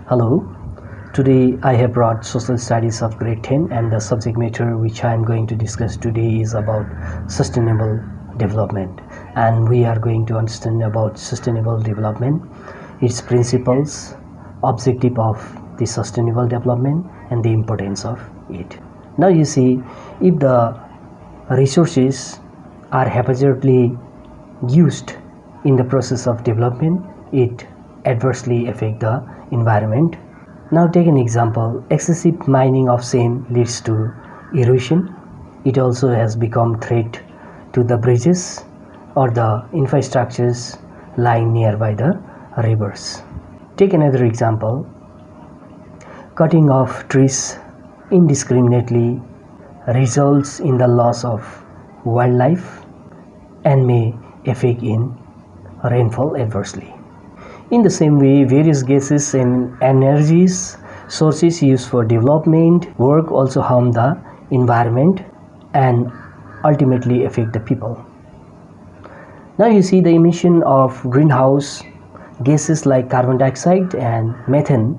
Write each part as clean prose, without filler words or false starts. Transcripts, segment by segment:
Hello, today I have brought Social Studies of grade 10 and the subject matter which I am going to discuss today is about sustainable development, and we are going to understand about sustainable development, its principles, objective of the sustainable development and the importance of it. Now you see, if the resources are haphazardly used in the process of development, it adversely affect the environment. Now take an example. Excessive mining of sand leads to erosion. It also has become threat to the bridges or the infrastructures lying nearby the rivers. Take another example. Cutting of trees indiscriminately results in the loss of wildlife and may affect in rainfall adversely. In the same way, various gases and energies sources used for development work also harm the environment and ultimately affect the people. Now you see, the emission of greenhouse gases like carbon dioxide and methane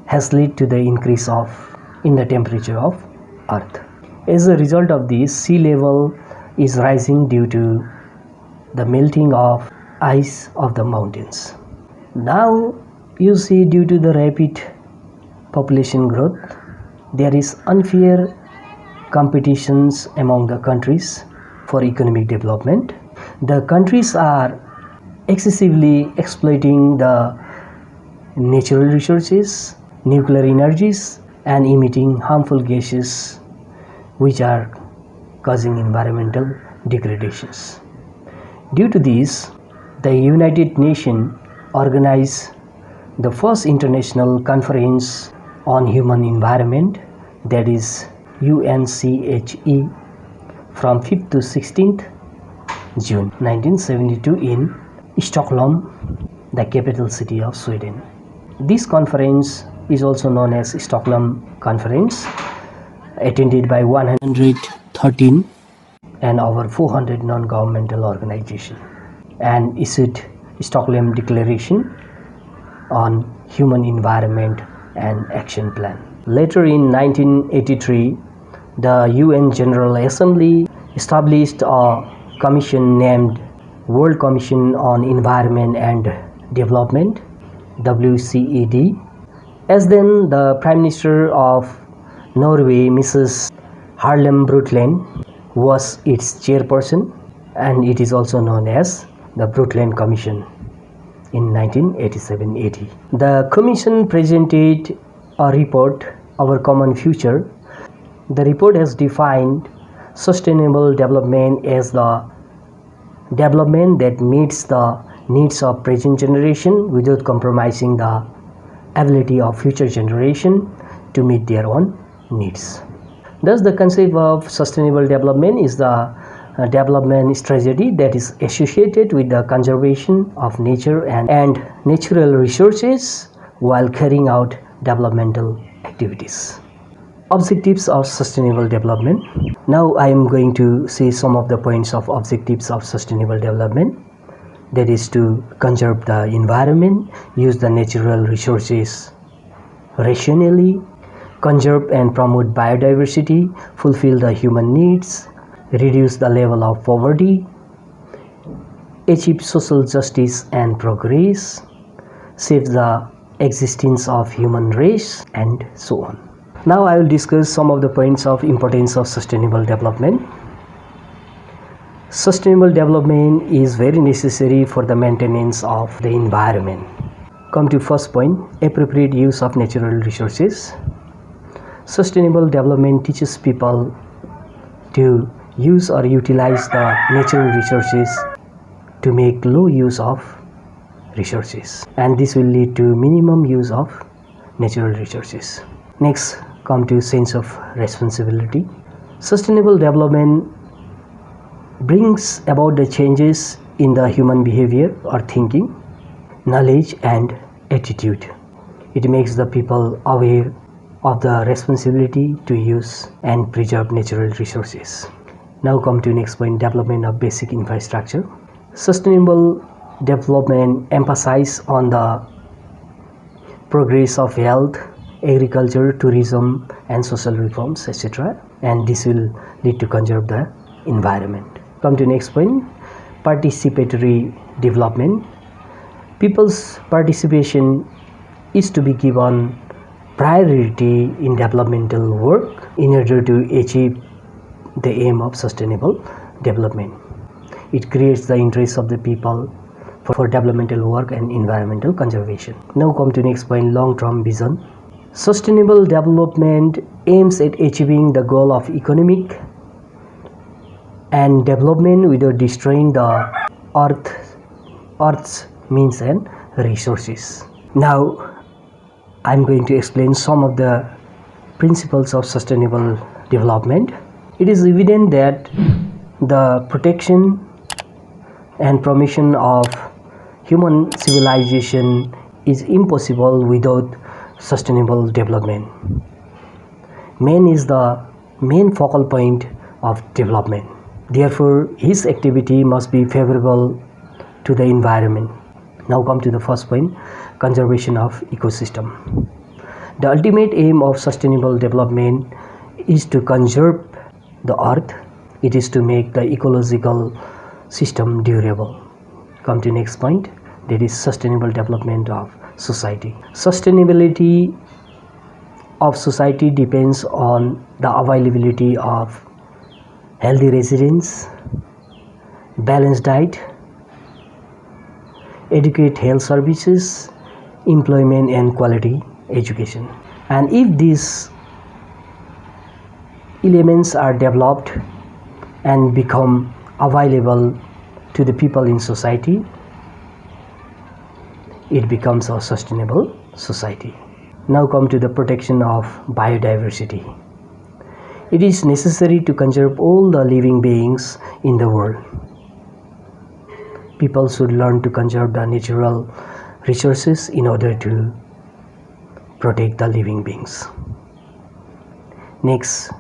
has led to the increase in the temperature of Earth. As a result of this, sea level is rising due to the melting of ice of the mountains. Now you see, due to the rapid population growth, there is unfair competitions among the countries for economic development. The countries are excessively exploiting the natural resources, nuclear energies, and emitting harmful gases which are causing environmental degradations. Due to this, the United Nations organized the first international conference on human environment, that is UNCHE, from 5th to 16th June 1972 in Stockholm, the capital city of Sweden. This conference is also known as Stockholm Conference, attended by 113 and over 400 non-governmental organizations, and issued Stockholm Declaration on Human Environment and Action Plan. Later in 1983, the UN General Assembly established a commission named World Commission on Environment and Development, WCED. As then, the Prime Minister of Norway, Mrs. Harlem Brundtland, was its chairperson, and it is also known as the Brundtland Commission in 1987-80. The Commission presented a report, Our Common Future. The report has defined sustainable development as the development that meets the needs of present generation without compromising the ability of future generation to meet their own needs. Thus, the concept of sustainable development is the development strategy that is associated with the conservation of nature and natural resources while carrying out developmental activities. Objectives of sustainable development. Now I am going to say some of the points of objectives of sustainable development. That is to conserve the environment, use the natural resources rationally, conserve and promote biodiversity, fulfill the human needs, reduce the level of poverty, achieve social justice and progress, save the existence of human race, and so on. Now I will discuss some of the points of importance of sustainable development. Sustainable development is very necessary for the maintenance of the environment. Come to first point, appropriate use of natural resources. Sustainable development teaches people to use or utilize the natural resources to make low use of resources, and this will lead to minimum use of natural resources. Next, come to sense of responsibility. Sustainable development brings about the changes in the human behavior or thinking, knowledge and attitude. It makes the people aware of the responsibility to use and preserve natural resources. Now come to next point, development of basic infrastructure. Sustainable development emphasizes on the progress of health, agriculture, tourism, and social reforms, etc. And this will lead to conserve the environment. Come to next point, participatory development. People's participation is to be given priority in developmental work in order to achieve the aim of sustainable development. It creates the interest of the people for developmental work and environmental conservation. Now come to next point, long-term vision. Sustainable development aims at achieving the goal of economic and development without destroying the earth's means and resources. Now I'm going to explain some of the principles of sustainable development. It is evident that the protection and promotion of human civilization is impossible without sustainable development. Man is the main focal point of development. Therefore, his activity must be favorable to the environment. Now come to the first point, conservation of ecosystem. The ultimate aim of sustainable development is to conserve the earth. It is to make the ecological system durable. Come to next point, that is sustainable development of society. Sustainability of society depends on the availability of healthy residents, balanced diet, adequate health services, employment and quality education. And if these elements are developed and become available to the people in society, it becomes a sustainable society. Now come to the protection of biodiversity. It is necessary to conserve all the living beings in the world. People should learn to conserve the natural resources in order to protect the living beings. Next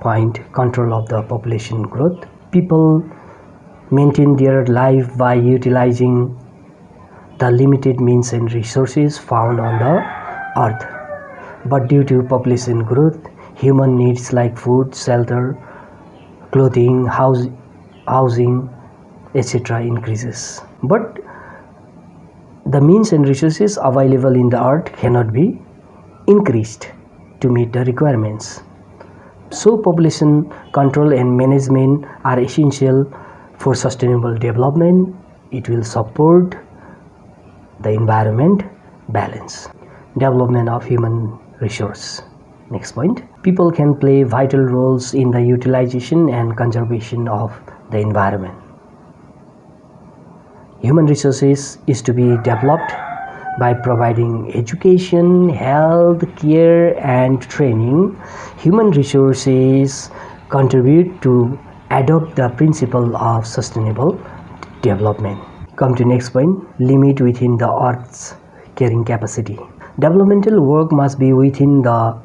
point, control of the population growth. People maintain their life by utilizing the limited means and resources found on the earth. But due to population growth, human needs like food, shelter, clothing, housing, etc. increases. But the means and resources available in the earth cannot be increased to meet the requirements. So population control and management are essential for sustainable development. It will support the environment balance. Development of human resource. Next point, people can play vital roles in the utilization and conservation of the environment. Human resources is to be developed by providing education, health care and training. Human resources contribute to adopt the principle of sustainable development. Come to next point, limit within the earth's carrying capacity. Developmental work must be within the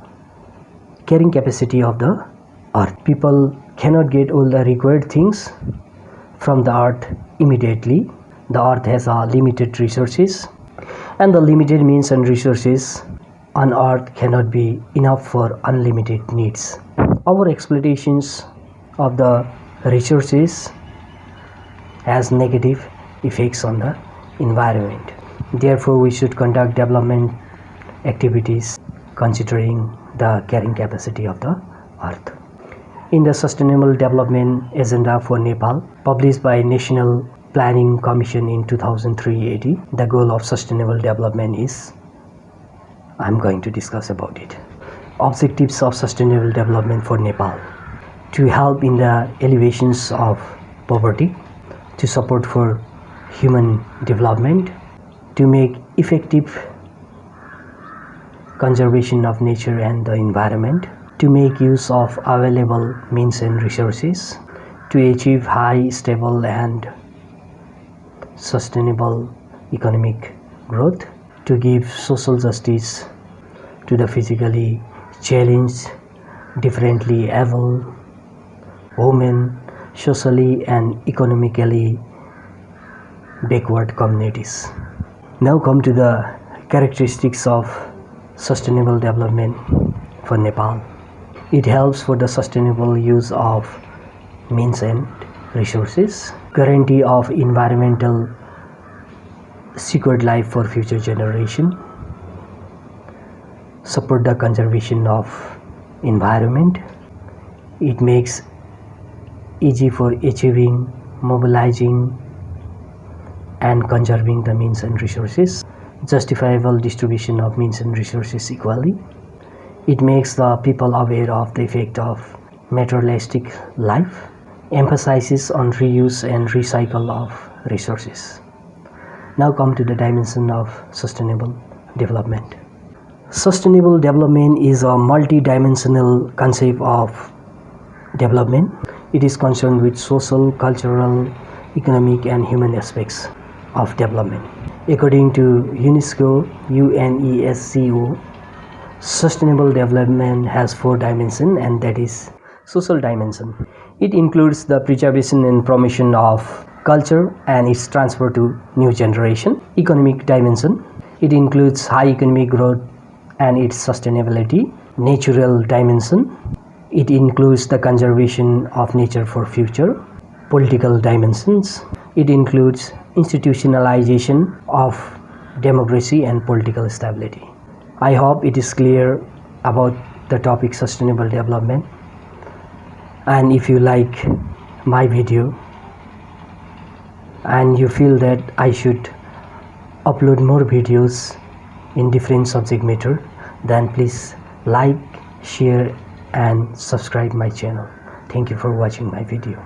carrying capacity of the earth. People cannot get all the required things from the earth immediately. The earth has limited resources, and the limited means and resources on earth cannot be enough for unlimited needs. Our exploitations of the resources has negative effects on the environment. Therefore, we should conduct development activities considering the carrying capacity of the earth. In the Sustainable Development Agenda for Nepal, published by National Planning Commission in 2003 AD, the goal of sustainable development is, I'm going to discuss about it. Objectives of sustainable development for Nepal: to help in the alleviations of poverty, to support for human development, to make effective conservation of nature and the environment, to make use of available means and resources, to achieve high, stable and sustainable economic growth, to give social justice to the physically challenged, differently able, women, socially and economically backward communities. Now come to the Characteristics of sustainable development for Nepal. It helps for the sustainable use of means and resources, guarantee of environmental secured life for future generation, support the conservation of environment. It makes easy for achieving, mobilizing and conserving the means and resources, justifiable distribution of means and resources equally. It makes the people aware of the effect of materialistic life, emphasizes on reuse and recycle of resources. Now come to the dimension of sustainable development. Sustainable development is a multi-dimensional concept of development. It is concerned with social, cultural, economic and human aspects of development. According to UNESCO, sustainable development has 4 dimensions, and that is social dimension. It includes the preservation and promotion of culture and its transfer to new generation. Economic dimension. It includes high economic growth and its sustainability. Natural dimension. It includes the conservation of nature for future. Political dimensions. It includes institutionalization of democracy and political stability. I hope it is clear about the topic sustainable development. And if you like my video and you feel that I should upload more videos in different subject matter, then please like, share and subscribe my channel. Thank you for watching my video.